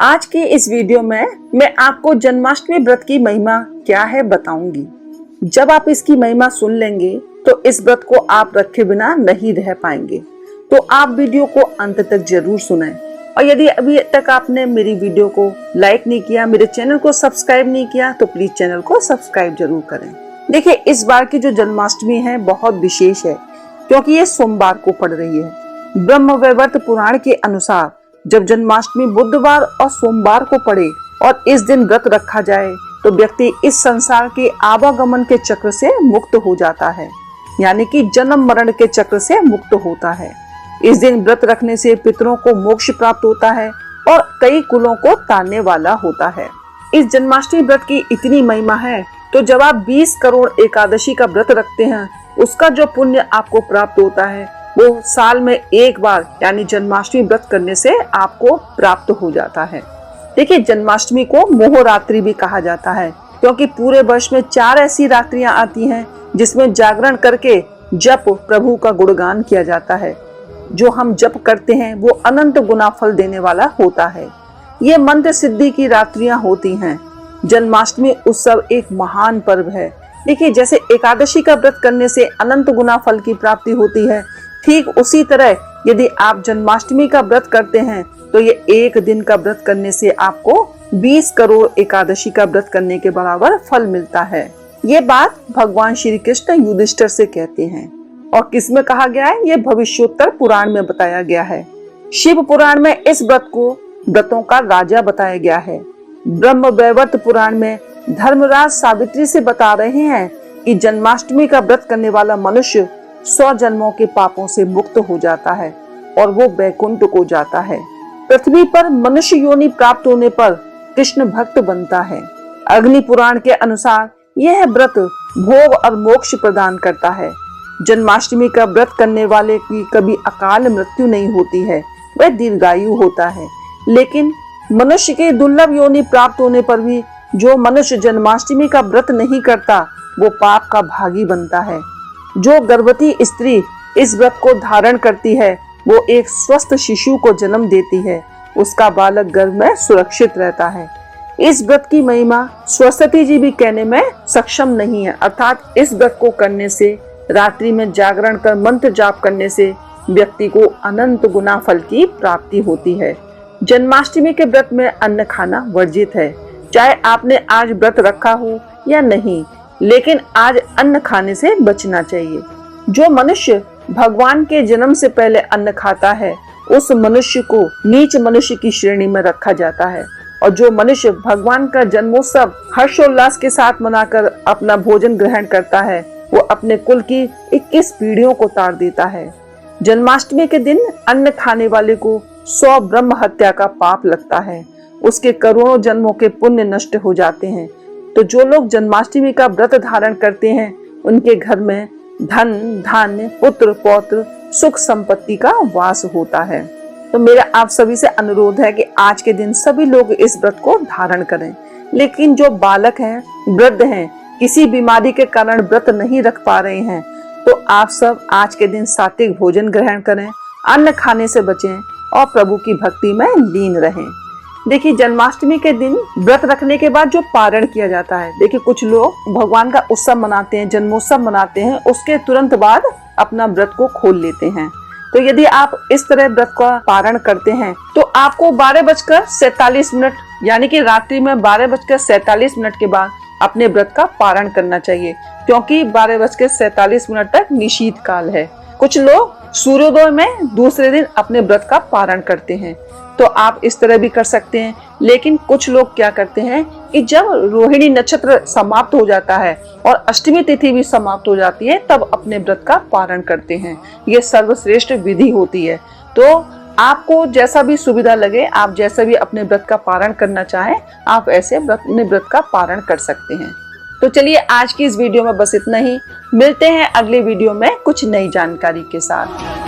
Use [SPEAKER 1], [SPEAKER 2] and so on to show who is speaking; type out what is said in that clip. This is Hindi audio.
[SPEAKER 1] आज की इस वीडियो में मैं आपको जन्माष्टमी व्रत की महिमा क्या है बताऊंगी। जब आप इसकी महिमा सुन लेंगे तो इस व्रत को आप रखे बिना नहीं रह पाएंगे। तो आप वीडियो को अंत तक जरूर सुनें। और यदि अभी तक आपने मेरी वीडियो को लाइक नहीं किया, मेरे चैनल को सब्सक्राइब नहीं किया, तो प्लीज चैनल को सब्सक्राइब जरूर करें। देखिए, इस बार की जो जन्माष्टमी है बहुत विशेष है, क्योंकि ये सोमवार को पड़ रही है। ब्रह्मवैवर्त पुराण के अनुसार जब जन्माष्टमी बुधवार और सोमवार को पड़े और इस दिन व्रत रखा जाए तो व्यक्ति इस संसार के आवागमन के चक्र से मुक्त हो जाता है, यानी कि जन्म मरण के चक्र से मुक्त होता है। इस दिन व्रत रखने से पितरों को मोक्ष प्राप्त होता है और कई कुलों को तारने वाला होता है। इस जन्माष्टमी व्रत की इतनी महिमा है, तो जब आप 20 करोड़ एकादशी का व्रत रखते हैं, उसका जो पुण्य आपको प्राप्त होता है वो साल में एक बार यानी जन्माष्टमी व्रत करने से आपको प्राप्त हो जाता है। देखिए, जन्माष्टमी को मोहरात्रि भी कहा जाता है, क्योंकि पूरे वर्ष में 4 ऐसी रात्रियां आती हैं जिसमें जागरण करके जप प्रभु का गुणगान किया जाता है। जो हम जप करते हैं वो अनंत गुना फल देने वाला होता है। ये मंत्र सिद्धि की रात्रियां होती हैं। जन्माष्टमी उत्सव एक महान पर्व है। देखिए, जैसे एकादशी का व्रत करने से अनंत गुना फल की प्राप्ति होती है, ठीक उसी तरह यदि आप जन्माष्टमी का व्रत करते हैं तो ये एक दिन का व्रत करने से आपको 20 करोड़ एकादशी का व्रत करने के बराबर फल मिलता है। ये बात भगवान श्री कृष्ण युधिष्ठिर से कहते हैं। और किसमें कहा गया है? ये भविष्योत्तर पुराण में बताया गया है। शिव पुराण में इस व्रत को व्रतों का राजा बताया गया है। ब्रह्मवैवर्त पुराण में धर्मराज सावित्री से बता रहे हैं कि जन्माष्टमी का व्रत करने वाला मनुष्य 100 जन्मों के पापों से मुक्त हो जाता है और वो वैकुंठ को जाता है। पृथ्वी पर मनुष्य योनि प्राप्त होने पर कृष्ण भक्त बनता है। अग्नि पुराण के अनुसार यह व्रत भोग और मोक्ष प्रदान करता है। जन्माष्टमी का व्रत करने वाले की कभी अकाल मृत्यु नहीं होती है, वह दीर्घायु होता है। लेकिन मनुष्य के दुर्लभ योनि प्राप्त होने पर भी जो मनुष्य जन्माष्टमी का व्रत नहीं करता वो पाप का भागी बनता है। जो गर्भवती स्त्री इस व्रत को धारण करती है वो एक स्वस्थ शिशु को जन्म देती है, उसका बालक गर्भ में सुरक्षित रहता है। इस व्रत की महिमा सरस्वती जी भी कहने में सक्षम नहीं है। अर्थात इस व्रत को करने से, रात्रि में जागरण कर मंत्र जाप करने से व्यक्ति को अनंत गुना फल की प्राप्ति होती है। जन्माष्टमी के व्रत में अन्न खाना वर्जित है। चाहे आपने आज व्रत रखा हो या नहीं, लेकिन आज अन्न खाने से बचना चाहिए। जो मनुष्य भगवान के जन्म से पहले अन्न खाता है उस मनुष्य को नीच मनुष्य की श्रेणी में रखा जाता है। और जो मनुष्य भगवान का जन्मोत्सव हर्षोल्लास के साथ मनाकर अपना भोजन ग्रहण करता है वो अपने कुल की 21 पीढ़ियों को तार देता है। जन्माष्टमी के दिन अन्न खाने वाले को 100 ब्रह्म हत्या का पाप लगता है। उसके करोड़ों जन्मों के पुण्य नष्ट हो जाते हैं। तो जो लोग जन्माष्टमी का व्रत धारण करते हैं उनके घर में धन, धान्य, पुत्र, पौत्र, सुख संपत्ति का वास होता है। तो मेरा आप सभी से अनुरोध है कि आज के दिन सभी लोग इस व्रत को धारण करें। लेकिन जो बालक हैं, वृद्ध हैं, किसी बीमारी के कारण व्रत नहीं रख पा रहे हैं, तो आप सब आज के दिन सात्विक भोजन ग्रहण करें, अन्न खाने से बचें और प्रभु की भक्ति में लीन रहें। देखिए, जन्माष्टमी के दिन व्रत रखने के बाद जो पारण किया जाता है, देखिए कुछ लोग भगवान का उत्सव मनाते हैं, जन्मोत्सव मनाते हैं, उसके तुरंत बाद अपना व्रत को खोल लेते हैं। तो यदि आप इस तरह व्रत का पारण करते हैं तो आपको 12:47 यानी कि रात्रि में 12:47 के बाद अपने व्रत का पारण करना चाहिए, क्योंकि 12:47 तक निशीथ काल है। कुछ लोग सूर्योदय में दूसरे दिन अपने व्रत का पारण करते हैं, तो आप इस तरह भी कर सकते हैं। लेकिन कुछ लोग क्या करते हैं कि जब रोहिणी नक्षत्र समाप्त हो जाता है और अष्टमी तिथि भी समाप्त हो जाती है तब अपने व्रत का पारण करते हैं। ये सर्वश्रेष्ठ विधि होती है। तो आपको जैसा भी सुविधा लगे, आप जैसा भी अपने व्रत का पारण करना चाहें, आप ऐसे अपने व्रत का पारण कर सकते हैं। तो चलिए, आज की इस वीडियो में बस इतना ही। मिलते हैं अगले वीडियो में कुछ नई जानकारी के साथ।